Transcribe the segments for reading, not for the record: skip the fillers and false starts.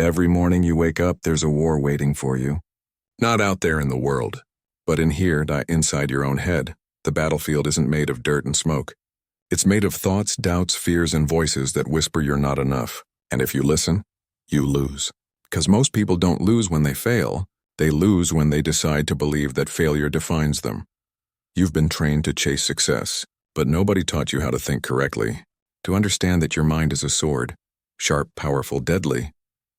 Every morning you wake up, there's a war waiting for you. Not out there in the world, but in here, inside your own head. The battlefield isn't made of dirt and smoke. It's made of thoughts, doubts, fears, and voices that whisper you're not enough. And if you listen, you lose. Because most people don't lose when they fail. They lose when they decide to believe that failure defines them. You've been trained to chase success, but nobody taught you how to think correctly, to understand that your mind is a sword, sharp, powerful, deadly,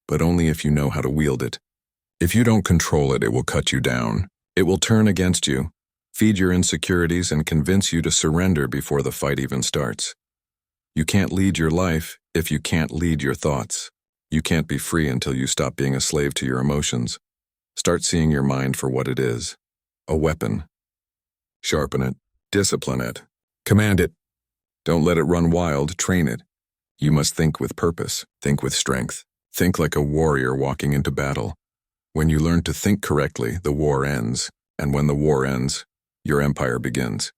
but only if you know how to wield it. If you don't control it, it will cut you down. It will turn against you, feed your insecurities, and convince you to surrender before the fight even starts. You can't lead your life if you can't lead your thoughts. You can't be free until you stop being a slave to your emotions. Start seeing your mind for what it is, a weapon. Sharpen it, discipline it, command it. Don't let it run wild, train it. You must think with purpose, think with strength. Think like a warrior walking into battle. When you learn to think correctly, the war ends. And when the war ends, your empire begins.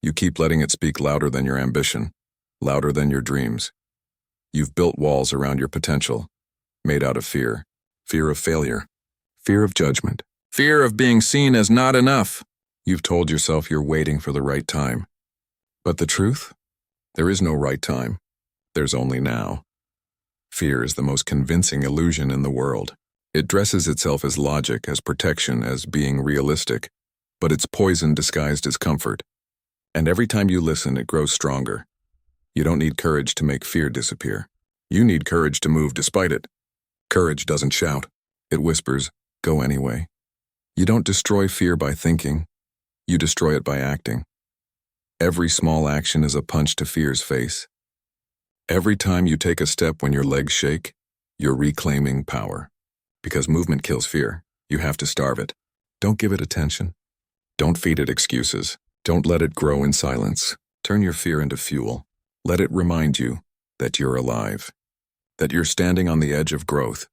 You keep letting it speak louder than your ambition, louder than your dreams. You've built walls around your potential, made out of fear. Fear of failure, fear of judgment, fear of being seen as not enough. You've told yourself you're waiting for the right time. But the truth? There is no right time. There's only now. Fear is the most convincing illusion in the world. It dresses itself as logic, as protection, as being realistic, but it's poison disguised as comfort. And every time you listen, it grows stronger. You don't need courage to make fear disappear. You need courage to move despite it. Courage doesn't shout. It whispers, go anyway. You don't destroy fear by thinking. You destroy it by acting. Every small action is a punch to fear's face. Every time you take a step when your legs shake, you're reclaiming power. Because movement kills fear, you have to starve it. Don't give it attention. Don't feed it excuses. Don't let it grow in silence. Turn your fear into fuel. Let it remind you that you're alive, that you're standing on the edge of growth.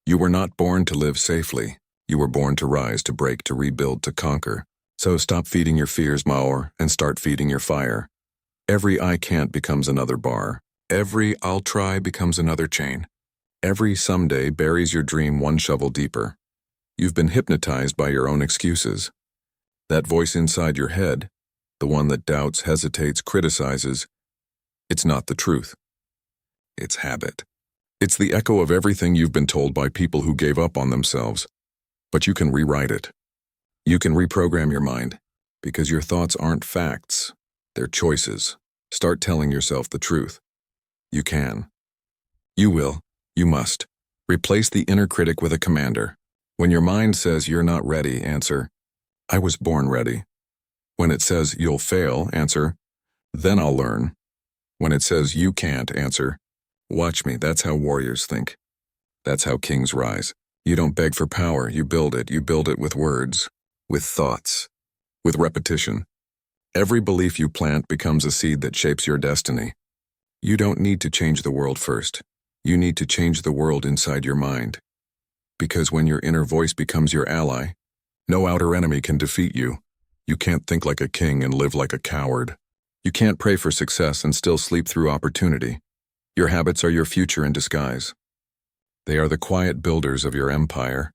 You were not born to live safely. You were born to rise, to break, to rebuild, to conquer. So stop feeding your fears, Maor, and start feeding your fire. Every I can't becomes another bar. Every I'll try becomes another chain. Every someday buries your dream one shovel deeper. You've been hypnotized by your own excuses. That voice inside your head, the one that doubts, hesitates, criticizes, it's not the truth. It's habit. It's the echo of everything you've been told by people who gave up on themselves. But you can rewrite it. You can reprogram your mind, because your thoughts aren't facts, they're choices. Start telling yourself the truth. You can. You will. You must. Replace the inner critic with a commander. When your mind says you're not ready, answer, I was born ready. When it says you'll fail, answer, then I'll learn. When it says you can't, answer, watch me, that's how warriors think. That's how kings rise. You don't beg for power, you build it. You build it with words, with thoughts, with repetition. Every belief you plant becomes a seed that shapes your destiny. You don't need to change the world first. You need to change the world inside your mind. Because when your inner voice becomes your ally, no outer enemy can defeat you. You can't think like a king and live like a coward. You can't pray for success and still sleep through opportunity. Your habits are your future in disguise. They are the quiet builders of your empire,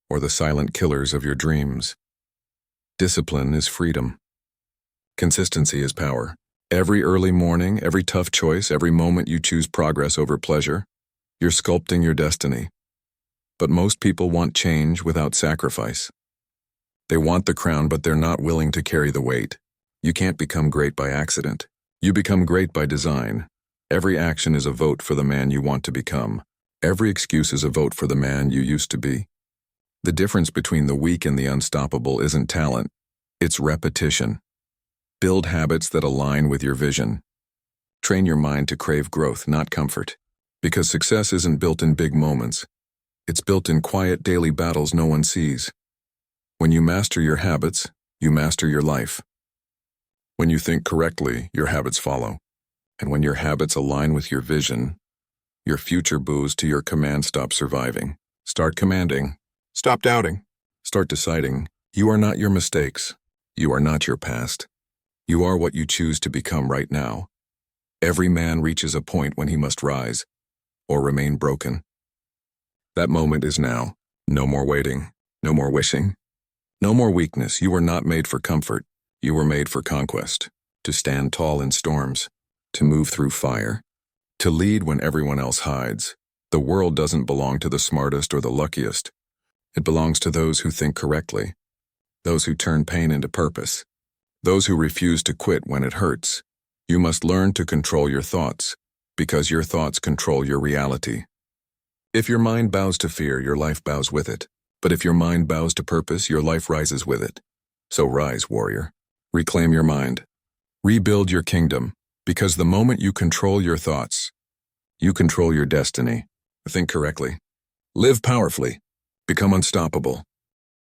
or the silent killers of your dreams. Discipline is freedom. Consistency is power. Every early morning, every tough choice, every moment you choose progress over pleasure, you're sculpting your destiny. But most people want change without sacrifice. They want the crown, but they're not willing to carry the weight. You can't become great by accident. You become great by design. Every action is a vote for the man you want to become. Every excuse is a vote for the man you used to be. The difference between the weak and the unstoppable isn't talent, it's repetition. Build habits that align with your vision. Train your mind to crave growth, not comfort. Because success isn't built in big moments. It's built in quiet daily battles no one sees. When you master your habits, you master your life. When you think correctly, your habits follow. And when your habits align with your vision, your future bows to your command. Stop surviving. Start commanding. Stop doubting. Start deciding. You are not your mistakes. You are not your past. You are what you choose to become right now. Every man reaches a point when he must rise or remain broken. That moment is now. No more waiting. No more wishing. No more weakness. You were not made for comfort. You were made for conquest. To stand tall in storms. To move through fire. To lead when everyone else hides. The world doesn't belong to the smartest or the luckiest. It belongs to those who think correctly. Those who turn pain into purpose. Those who refuse to quit when it hurts. You must learn to control your thoughts, because your thoughts control your reality. If your mind bows to fear, your life bows with it. But if your mind bows to purpose, your life rises with it. So rise, warrior. Reclaim your mind. Rebuild your kingdom, because the moment you control your thoughts, you control your destiny. Think correctly. Live powerfully. Become unstoppable.